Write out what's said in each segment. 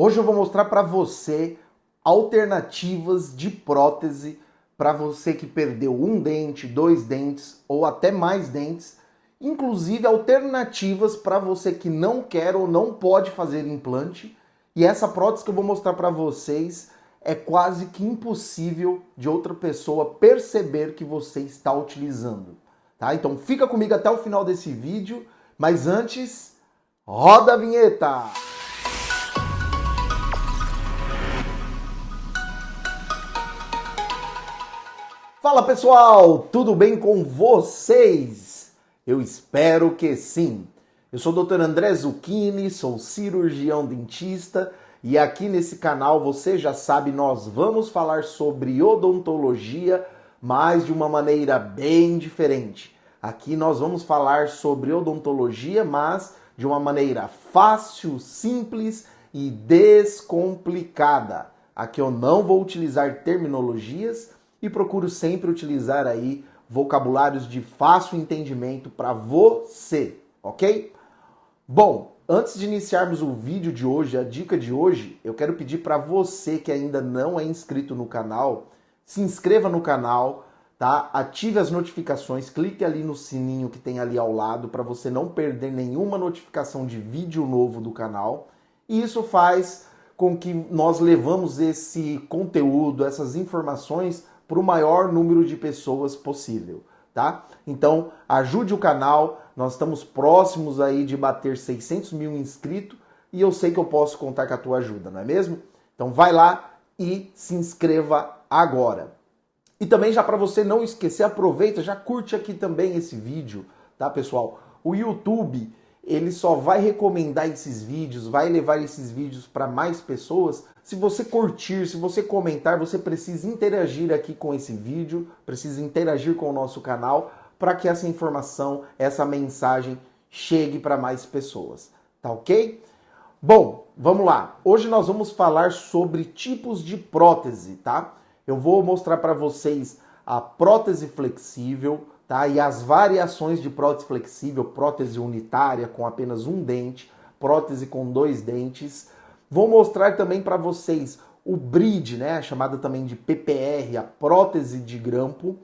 Hoje eu vou mostrar para você alternativas de prótese para você que perdeu um dente, dois dentes ou até mais dentes, inclusive alternativas para você que não quer ou não pode fazer implante. E essa prótese que eu vou mostrar para vocês é quase que impossível de outra pessoa perceber que você está utilizando, tá? Então fica comigo até o final desse vídeo, mas antes, roda a vinheta! Fala pessoal, tudo bem com vocês? Eu espero que sim. Eu sou o Dr. André Zucchini, sou cirurgião dentista e aqui nesse canal, você já sabe, nós vamos falar sobre odontologia, mas de uma maneira bem diferente. Aqui nós vamos falar sobre odontologia, mas de uma maneira fácil, simples e descomplicada. Aqui eu não vou utilizar terminologias e procuro sempre utilizar aí vocabulários de fácil entendimento para você, ok? Bom, antes de iniciarmos o vídeo de hoje, a dica de hoje, eu quero pedir para você que ainda não é inscrito no canal, se inscreva no canal, tá? Ative as notificações, clique ali no sininho que tem ali ao lado para você não perder nenhuma notificação de vídeo novo do canal. E isso faz com que nós levamos esse conteúdo, essas informações para o maior número de pessoas possível, tá? Então, ajude o canal, nós estamos próximos aí de bater 600 mil inscritos e eu sei que eu posso contar com a tua ajuda, não é mesmo? Então vai lá e se inscreva agora. E também já para você não esquecer, aproveita, já curte aqui também esse vídeo, tá pessoal? O YouTube, ele só vai recomendar esses vídeos, vai levar esses vídeos para mais pessoas se você curtir, se você comentar. Você precisa interagir aqui com esse vídeo, precisa interagir com o nosso canal para que essa informação, essa mensagem chegue para mais pessoas, tá ok? Bom, vamos lá. Hoje nós vamos falar sobre tipos de prótese, tá? Eu vou mostrar para vocês a prótese flexível, tá? E as variações de prótese flexível, prótese unitária com apenas um dente, prótese com dois dentes. Vou mostrar também para vocês o bridge, né? Chamada também de PPR, a prótese de grampo,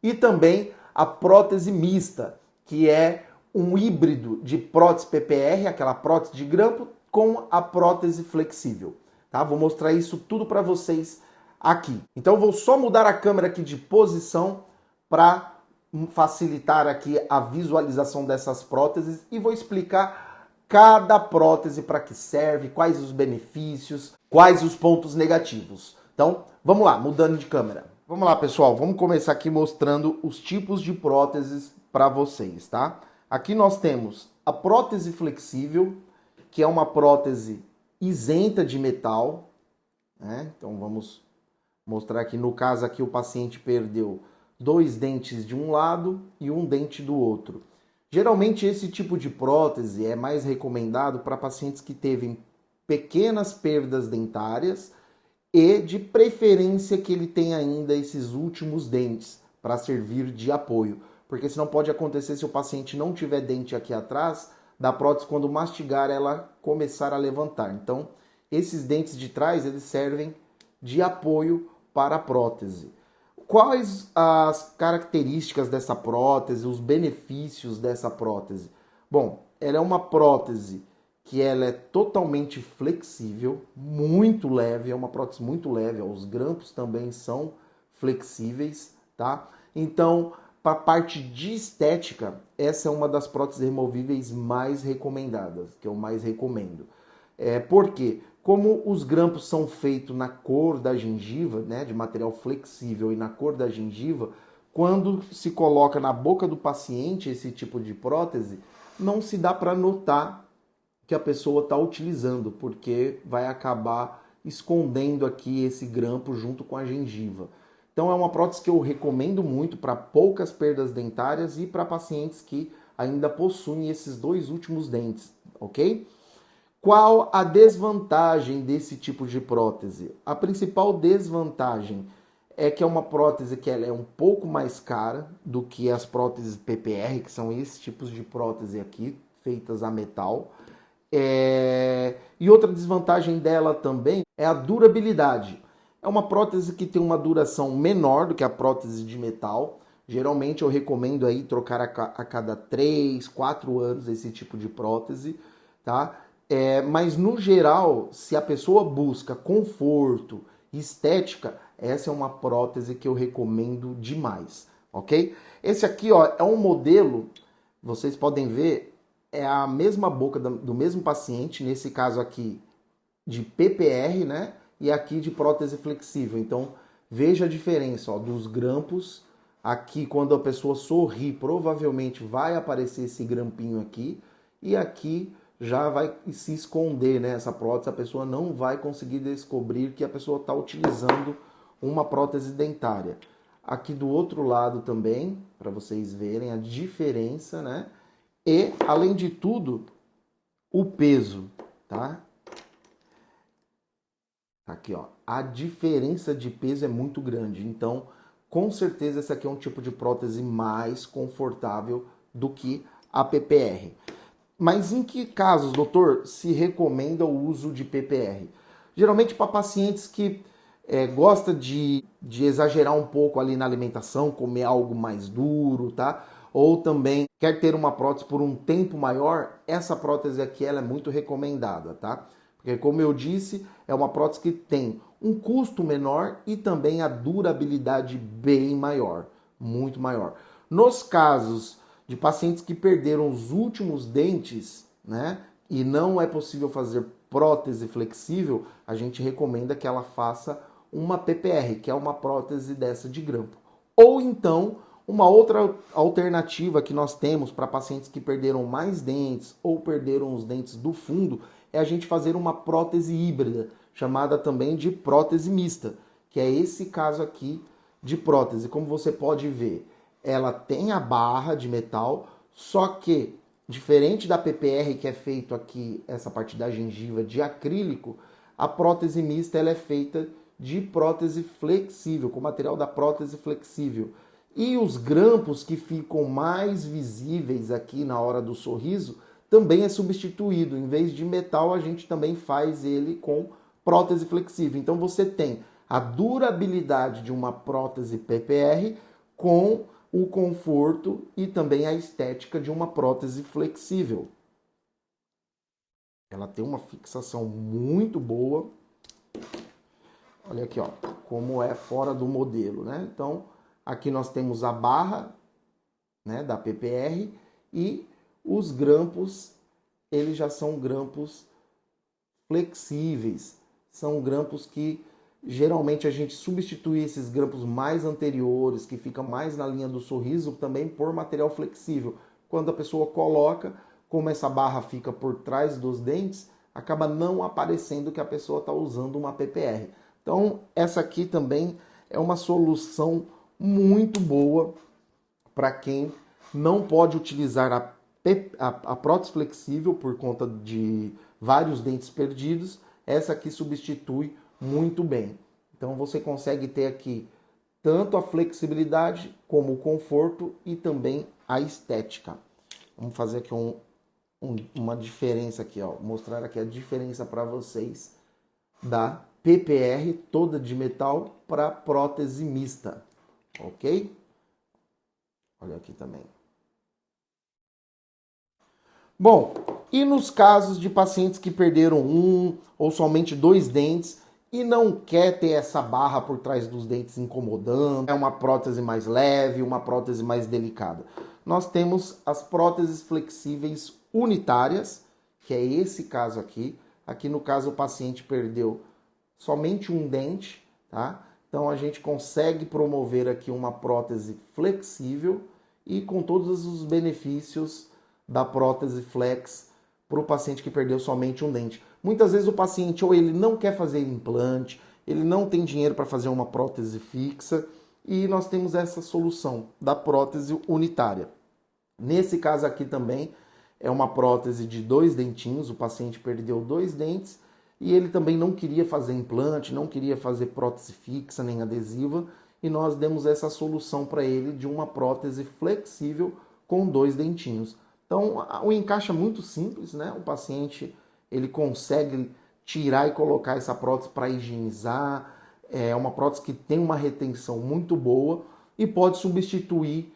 e também a prótese mista, que é um híbrido de prótese PPR, aquela prótese de grampo, com a prótese flexível, tá? Vou mostrar isso tudo para vocês aqui. Então eu vou só mudar a câmera aqui de posição para facilitar aqui a visualização dessas próteses e vou explicar cada prótese para que serve, quais os benefícios, quais os pontos negativos. Então, vamos lá, mudando de câmera. Vamos lá, pessoal, vamos começar aqui mostrando os tipos de próteses para vocês, tá? Aqui nós temos a prótese flexível, que é uma prótese isenta de metal, né? Então vamos mostrar aqui, no caso aqui o paciente perdeu dois dentes de um lado e um dente do outro. Geralmente esse tipo de prótese é mais recomendado para pacientes que teve pequenas perdas dentárias e de preferência que ele tenha ainda esses últimos dentes para servir de apoio. Porque senão pode acontecer, se o paciente não tiver dente aqui atrás, da prótese quando mastigar ela começar a levantar. Então esses dentes de trás eles servem de apoio para a prótese. Quais as características dessa prótese, os benefícios dessa prótese? Bom, ela é uma prótese que ela é totalmente flexível, muito leve, é uma prótese muito leve, os grampos também são flexíveis, tá? Então, para a parte de estética, essa é uma das próteses removíveis mais recomendadas, que eu mais recomendo. Por quê? Como os grampos são feitos na cor da gengiva, né, de material flexível e na cor da gengiva, quando se coloca na boca do paciente esse tipo de prótese, não se dá para notar que a pessoa está utilizando, porque vai acabar escondendo aqui esse grampo junto com a gengiva. Então é uma prótese que eu recomendo muito para poucas perdas dentárias e para pacientes que ainda possuem esses dois últimos dentes, ok? Qual a desvantagem desse tipo de prótese? A principal desvantagem é que é uma prótese que ela é um pouco mais cara do que as próteses PPR, que são esses tipos de prótese aqui, feitas a metal. E outra desvantagem dela também é a durabilidade. É uma prótese que tem uma duração menor do que a prótese de metal. Geralmente eu recomendo aí trocar a cada 3, 4 anos esse tipo de prótese, tá? Mas no geral, se a pessoa busca conforto, estética, essa é uma prótese que eu recomendo demais, ok? Esse aqui, ó, é um modelo, vocês podem ver, é a mesma boca do mesmo paciente, nesse caso aqui de PPR, né? E aqui de prótese flexível. Então, veja a diferença, ó, dos grampos. Aqui, quando a pessoa sorri, provavelmente vai aparecer esse grampinho aqui. E aqui já vai se esconder, né? Essa prótese, a pessoa não vai conseguir descobrir que a pessoa está utilizando uma prótese dentária. Aqui do outro lado também, para vocês verem a diferença, né? E, além de tudo, o peso, tá? Aqui, ó, a diferença de peso é muito grande. Então, com certeza, esse aqui é um tipo de prótese mais confortável do que a PPR. Mas em que casos, doutor, se recomenda o uso de PPR? Geralmente para pacientes que gosta de exagerar um pouco ali na alimentação, comer algo mais duro, tá? Ou também quer ter uma prótese por um tempo maior, essa prótese aqui ela é muito recomendada, tá? Porque como eu disse, é uma prótese que tem um custo menor e também a durabilidade bem maior, muito maior. Nos casos de pacientes que perderam os últimos dentes, né, e não é possível fazer prótese flexível, a gente recomenda que ela faça uma PPR, que é uma prótese dessa de grampo. Ou então, uma outra alternativa que nós temos para pacientes que perderam mais dentes ou perderam os dentes do fundo é a gente fazer uma prótese híbrida, chamada também de prótese mista, que é esse caso aqui de prótese. Como você pode ver, ela tem a barra de metal, só que, diferente da PPR, que é feito aqui, essa parte da gengiva de acrílico, a prótese mista ela é feita de prótese flexível, com material da prótese flexível. E os grampos que ficam mais visíveis aqui na hora do sorriso também é substituído. Em vez de metal, a gente também faz ele com prótese flexível. Então você tem a durabilidade de uma prótese PPR com o conforto e também a estética de uma prótese flexível. Ela tem uma fixação muito boa. Olha aqui, ó, como é fora do modelo, né? Então, aqui nós temos a barra, né, da PPR e os grampos, eles já são grampos flexíveis. São grampos que geralmente a gente substitui esses grampos mais anteriores, que ficam mais na linha do sorriso, também por material flexível. Quando a pessoa coloca, como essa barra fica por trás dos dentes, acaba não aparecendo que a pessoa está usando uma PPR. Então, essa aqui também é uma solução muito boa para quem não pode utilizar a prótese flexível por conta de vários dentes perdidos. Essa aqui substitui muito bem. Então você consegue ter aqui tanto a flexibilidade como o conforto e também a estética. Vamos fazer aqui uma diferença aqui, ó, mostrar aqui a diferença para vocês da PPR toda de metal para prótese mista, ok? Olha aqui também. Bom, e nos casos de pacientes que perderam um ou somente 2 dentes e não quer ter essa barra por trás dos dentes incomodando, é uma prótese mais leve, uma prótese mais delicada. Nós temos as próteses flexíveis unitárias, que é esse caso aqui. Aqui no caso o paciente perdeu somente um dente, tá? Então a gente consegue promover aqui uma prótese flexível e com todos os benefícios da prótese flex para o paciente que perdeu somente um dente. Muitas vezes o paciente ou ele não quer fazer implante, ele não tem dinheiro para fazer uma prótese fixa e nós temos essa solução da prótese unitária. Nesse caso aqui também é uma prótese de 2 dentinhos, o paciente perdeu 2 dentes e ele também não queria fazer implante, não queria fazer prótese fixa nem adesiva e nós demos essa solução para ele de uma prótese flexível com 2 dentinhos. Então, o encaixe é muito simples, né? O paciente ele consegue tirar e colocar essa prótese para higienizar. É uma prótese que tem uma retenção muito boa e pode substituir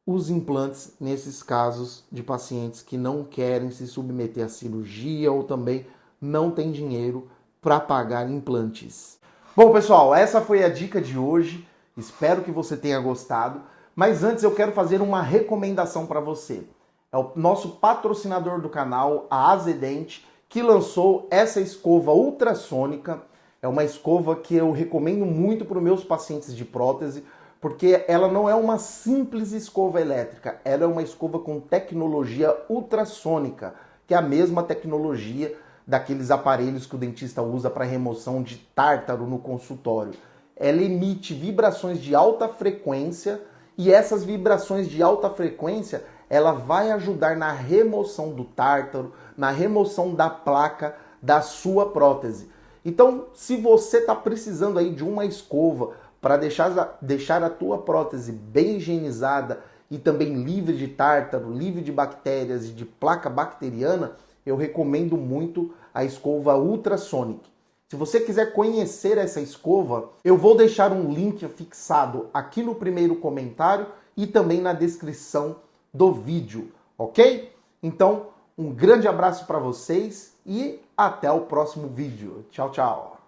os implantes nesses casos de pacientes que não querem se submeter à cirurgia ou também não tem dinheiro para pagar implantes. Bom, pessoal, essa foi a dica de hoje. Espero que você tenha gostado. Mas antes eu quero fazer uma recomendação para você. É o nosso patrocinador do canal, a Azedente, que lançou essa escova ultrassônica. É uma escova que eu recomendo muito para os meus pacientes de prótese, porque ela não é uma simples escova elétrica, ela é uma escova com tecnologia ultrassônica, que é a mesma tecnologia daqueles aparelhos que o dentista usa para remoção de tártaro no consultório. Ela emite vibrações de alta frequência e essas vibrações de alta frequência ela vai ajudar na remoção do tártaro, na remoção da placa da sua prótese. Então, se você está precisando aí de uma escova para deixar a tua prótese bem higienizada e também livre de tártaro, livre de bactérias e de placa bacteriana, eu recomendo muito a escova Ultrasonic. Se você quiser conhecer essa escova, eu vou deixar um link fixado aqui no primeiro comentário e também na descrição do vídeo, ok? Então, um grande abraço para vocês e até o próximo vídeo. Tchau, tchau!